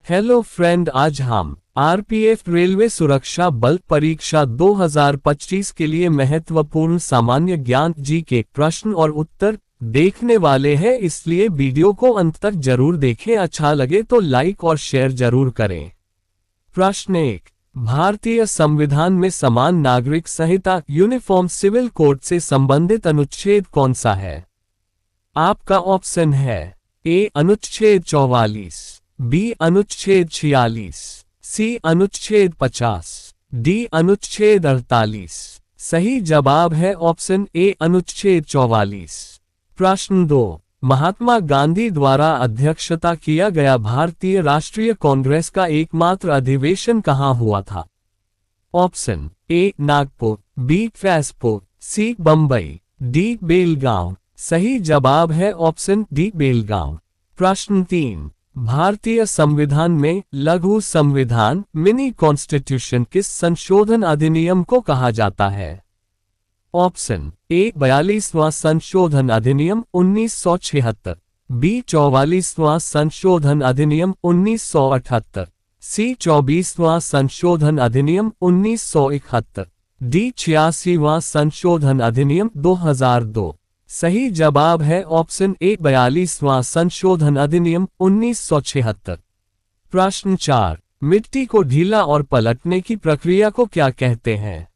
Hello friend, आज हम RPF railway सुरक्षा बल परीक्षा 2025 के लिए महत्वपूर्ण सामान्य ज्ञान जी के प्रश्न और उत्तर देखने वाले हैं, इसलिए वीडियो को अंत तक जरूर देखें। अच्छा लगे तो लाइक और शेयर जरूर करें। प्रश्न 1। भारतीय संविधान में समान नागरिक संहिता यूनिफॉर्म सिविल कोड से संबंधित अनुच्छेद कौन सा है? आपका ऑप्शन है ए अनुच्छेद 44, बी अनुच्छेद 46, सी अनुच्छेद 50, डी अनुच्छेद 48। सही जवाब है ऑप्शन ए अनुच्छेद 44। प्रश्न 2। महात्मा गांधी द्वारा अध्यक्षता किया गया भारतीय राष्ट्रीय कांग्रेस का एकमात्र अधिवेशन कहाँ हुआ था? Option A Nagpur, B Faizpur, C Bombay, D Belgaum. सही जवाब है ऑप्शन डी बेलगांव। प्रश्न 3। भारतीय संविधान में लघु संविधान मिनी कॉन्स्टिट्यूशन किस संशोधन अधिनियम को कहा जाता है? ऑप्शन ए 42वां संशोधन अधिनियम 1976, बी 44वां संशोधन अधिनियम 1978, सी 24वां संशोधन अधिनियम 1971, डी 86वां संशोधन अधिनियम 2002। सही जवाब है ऑप्शन ए 42वां संशोधन अधिनियम 1976। प्रश्न 4। मिट्टी को ढीला और पलटने की प्रक्रिया को क्या कहते हैं?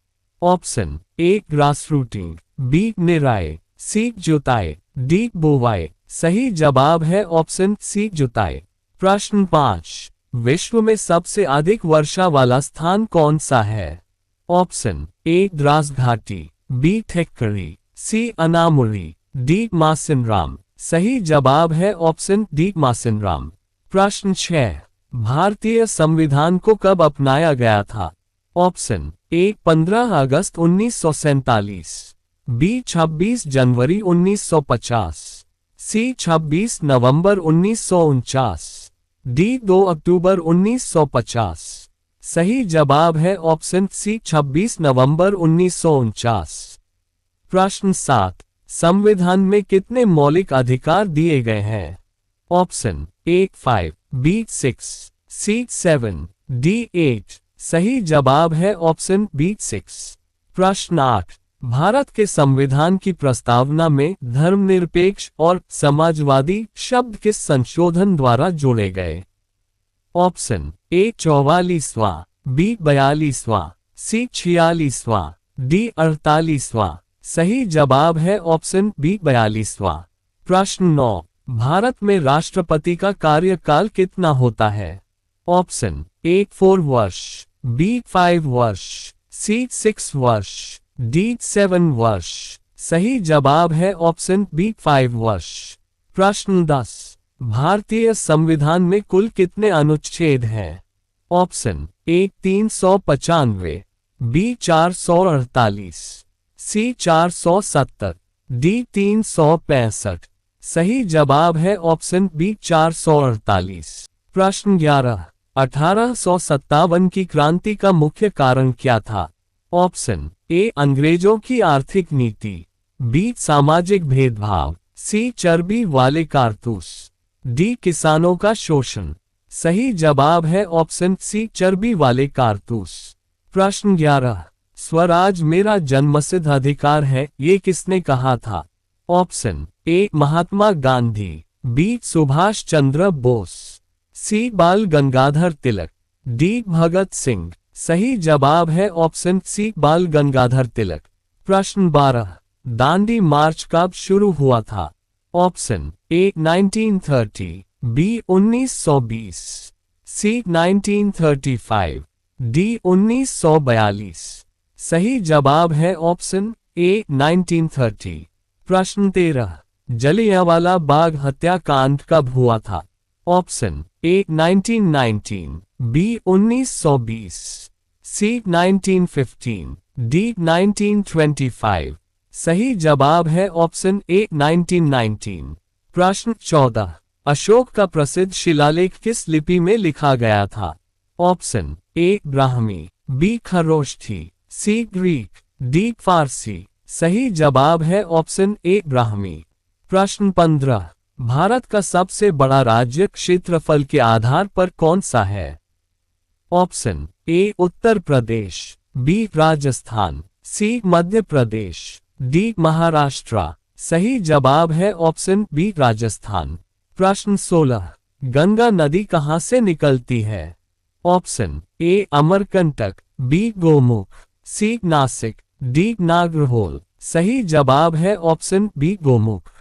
Option A grass rooting, B निराई, सी जुताई, डी बोवाई। सही जवाब है ऑप्शन सी जुताई। प्रश्न 5। विश्व में सबसे अधिक वर्षा वाला स्थान कौन सा है? ऑप्शन ए द्रास घाटी, बी थेक्करी, सी अनामुरी, डी मासिनराम। सही जवाब है ऑप्शन डी मासिनराम। प्रश्न 6। भारतीय संविधान को कब अपनाया गया था? ऑप्शन ए 15 अगस्त 1947, बी 26 जनवरी 1950, सी 26 नवंबर 1949, डी 2 अक्टूबर 1950। सही जवाब है ऑप्शन सी 26 नवंबर 1949। प्रश्न 7। संविधान में कितने मौलिक अधिकार दिए गए हैं? Option A 5, B 6, C 7, D 8। सही जवाब है ऑप्शन बी 6। प्रश्न 8। भारत के संविधान की प्रस्तावना में धर्मनिरपेक्ष और समाजवादी शब्द किस संशोधन द्वारा जोड़े गए? ऑप्शन ए 44वां, बी 42वां, सी 46वां, डी 48वां। सही जवाब है ऑप्शन बी 42वां। प्रश्न 9। भारत में राष्ट्रपति का कार्यकाल कितना होता है? ऑप्शन ए 4 वर्ष, बी 5 वर्ष, सी 6 वर्ष, डी 7 वर्ष। सही जवाब है ऑप्शन बी 5 वर्ष। प्रश्न 10। भारतीय संविधान में कुल कितने अनुच्छेद हैं? Option A 395, B 448, C 470, D 365। सही जवाब है ऑप्शन बी 448। प्रश्न 11। 1857 की क्रांति का मुख्य कारण क्या था? ऑप्शन ए अंग्रेजों की आर्थिक नीति, बी सामाजिक भेदभाव, सी चर्बी वाले कारतूस, डी किसानों का शोषण। सही जवाब है ऑप्शन सी चर्बी वाले कारतूस। प्रश्न 11। स्वराज मेरा जन्मसिद्ध अधिकार है, ये किसने कहा था? Option A Mahatma Gandhi, B Subhash Chandra Bose, C Bal Gangadhar Tilak, D Bhagat Singh. सही जवाब है ऑप्शन सी बाल गंगाधर तिलक। प्रश्न 12। दांडी मार्च कब शुरू हुआ था? Option A 1930, B 1920, C 1935, D 1942। सही जवाब है ऑप्शन ए 1930। प्रश्न 13। जलियांवाला बाग हत्याकांड कब हुआ था? Option A 1919, B 1920, C 1915, D 1925। सही जवाब है ऑप्शन ए 1919। प्रश्न 14। अशोक का प्रसिद्ध शिलालेख किस लिपि में लिखा गया था? Option A Brahmi, B Kharoshthi, C Greek, D Farsi. सही जवाब है ऑप्शन ए ब्राह्मी। प्रश्न 15। भारत का सबसे बड़ा राज्य क्षेत्रफल के आधार पर कौन सा है? Option A Uttar Pradesh, B Rajasthan, C Madhya Pradesh, D Maharashtra. सही जवाब है ऑप्शन बी राजस्थान। प्रश्न 16, गंगा नदी कहाँ से निकलती है? Option A Amarkantak, B Gomukh, C Nashik, D Nagarhole. सही जवाब है ऑप्शन बी गोमुख।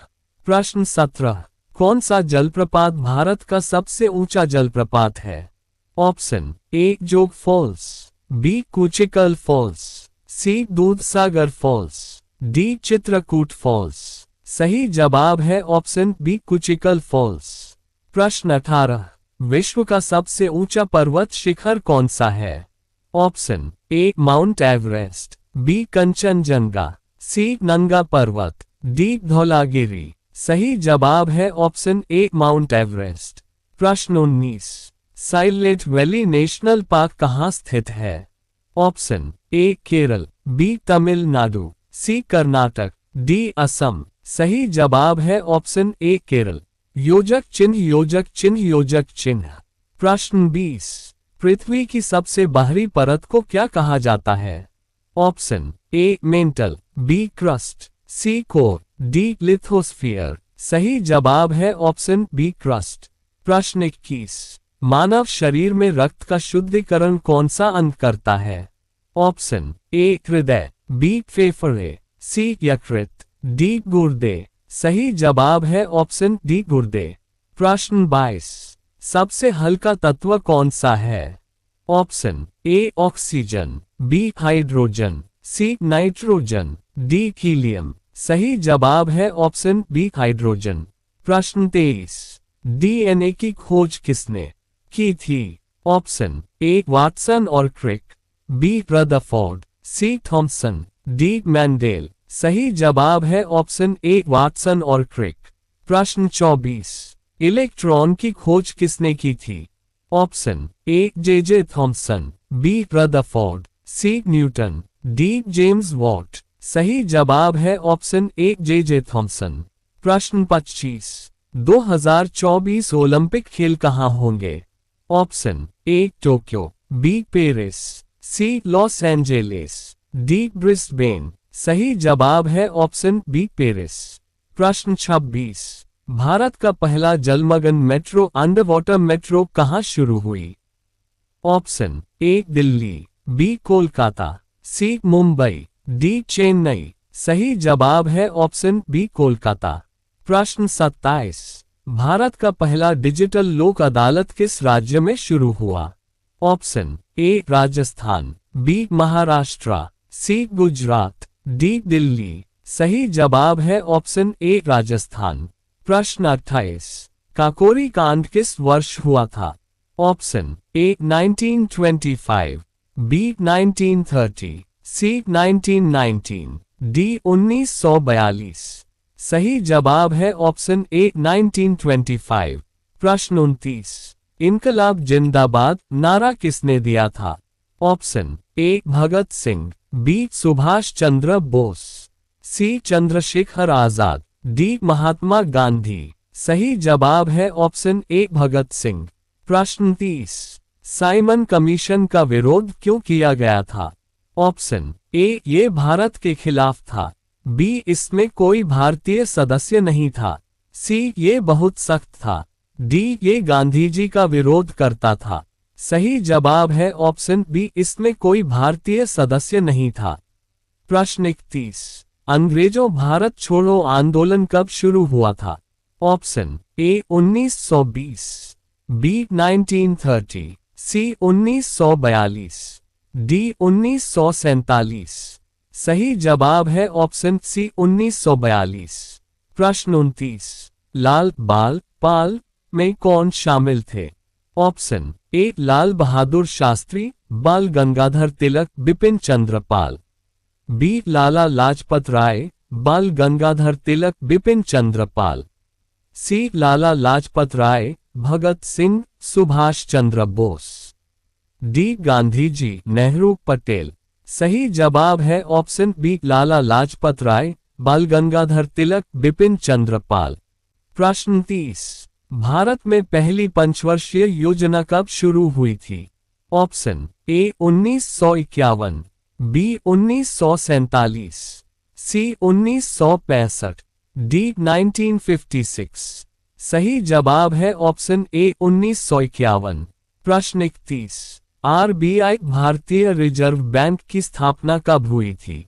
प्रश्न 17, कौन सा जलप्रपात भारत का सबसे ऊंचा जलप्रपात है? Option A Jog falls, B Kunchikal falls, C Dudhsagar falls, D Chitrakoot falls. सही जवाब है ऑप्शन बी कुचिकल फॉल्स। प्रश्न 18, विश्व का सबसे ऊंचा पर्वत शिखर कौन सा है? Option A Mount Everest, B Kangchenjunga, C Nanga Parbat, D Dhaulagiri. सही जवाब है ऑप्शन ए माउंट एवरेस्ट। प्रश्न 19, साइलेंट वैली नेशनल पार्क कहाँ स्थित है? Option A Kerala, B Tamil Nadu, C Karnataka, D Assam. सही जवाब है ऑप्शन ए केरल। योजक चिन्ह योजक चिन्ह योजक चिन्ह। प्रश्न 20, पृथ्वी की सबसे बाहरी परत को क्या कहा जाता है? Option A mantle, B crust, C core, D lithosphere. सही जवाब है ऑप्शन बी क्रस्ट। प्रश्न 21, मानव शरीर में रक्त का शुद्धिकरण कौन सा अंग करता है? ऑप्शन ए हृदय, बी फेफड़े, सी यकृत, डी गुर्दे। सही जवाब है ऑप्शन डी गुर्दे। प्रश्न 22, सबसे हल्का तत्व कौन सा है? Option A oxygen, B hydrogen, C nitrogen, D helium. सही जवाब है ऑप्शन बी हाइड्रोजन। प्रश्न 23, डीएनए की खोज किसने की थी? ऑप्शन ए वाटसन और क्रिक, बी रदरफोर्ड, सी थॉमसन, डी मैंडेल। सही जवाब है ऑप्शन ए वाटसन और क्रिक। प्रश्न 24, इलेक्ट्रॉन की खोज किसने की थी? Option A J Thomson, B Rutherford, C Newton, D James Watt. सही जवाब है ऑप्शन ए जे थॉमसन। प्रश्न 25, 2024 ओलंपिक खेल कहाँ होंगे? Option A Tokyo, B Paris, C Los Angeles, D Brisbane. सही जवाब है ऑप्शन बी पेरिस। प्रश्न 26, भारत का पहला जलमग्न मेट्रो अंडर वाटर मेट्रो कहाँ शुरू हुई? Option A Delhi, B Kolkata, C Mumbai, D Chennai. सही जवाब है ऑप्शन बी कोलकाता। प्रश्न 27, भारत का पहला डिजिटल लोक अदालत किस राज्य में शुरू हुआ? Option A Rajasthan, B Maharashtra, C Gujarat, D Delhi. सही जवाब है ऑप्शन ए राजस्थान। प्रश्न 28, काकोरी कांड किस वर्ष हुआ था? Option A 1925, B 1930, C 1919, D 1942। सही जवाब है ऑप्शन ए 1925। प्रश्न 29, इनकलाब जिंदाबाद नारा किसने दिया था? Option A Bhagat Singh, B Subhash Chandra Bose, C Chandrashekhar Azad, D Mahatma Gandhi. सही जवाब है ऑप्शन ए भगत सिंह। प्रश्न 30, साइमन कमीशन का विरोध क्यों किया गया था? ऑप्शन ए ये भारत के खिलाफ था, बी इसमें कोई भारतीय सदस्य नहीं था, सी ये बहुत सख्त था, डी ये गांधी जी का विरोध करता था। सही जवाब है ऑप्शन बी इसमें कोई भारतीय सदस्य नहीं था। प्रश्न 31, अंग्रेजों भारत छोड़ो आंदोलन कब शुरू हुआ था? Option A 1920, B 1930, C 1942, D 1947। सही जवाब है ऑप्शन सी 1942। प्रश्न 29, लाल बाल पाल में कौन शामिल थे? ऑप्शन ए लाल बहादुर शास्त्री, बाल गंगाधर तिलक, बिपिन चंद्र पाल, बी लाला लाजपत राय, बाल गंगाधर तिलक, बिपिन चंद्र पाल, सी लाला लाजपत राय, भगत सिंह, सुभाष चंद्र बोस, डी गांधी जी, नेहरू, पटेल। सही जवाब है ऑप्शन बी लाला लाजपत राय, बाल गंगाधर तिलक, बिपिन चंद्र पाल। प्रश्न 30। भारत में पहली पंचवर्षीय योजना कब शुरू हुई थी? Option A 1951, B 1947, C 1965, D 1956। सही जवाब है ऑप्शन ए 1951। प्रश्न 31। आरबीआई भारतीय रिजर्व बैंक की स्थापना कब हुई थी?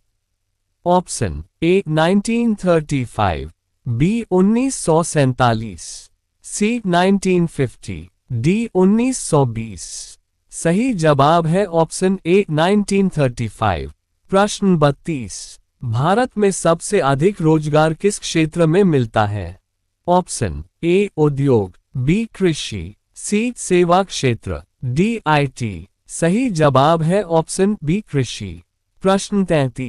Option A 1935, B 1947, C 1950, D 1920। सही जवाब है ऑप्शन ए 1935। प्रश्न 32। भारत में सबसे अधिक रोजगार किस क्षेत्र में मिलता है? ऑप्शन ए उद्योग, बी कृषि, सी सेवा क्षेत्र, डी आईटी। सही जवाब है ऑप्शन बी कृषि। प्रश्न 33।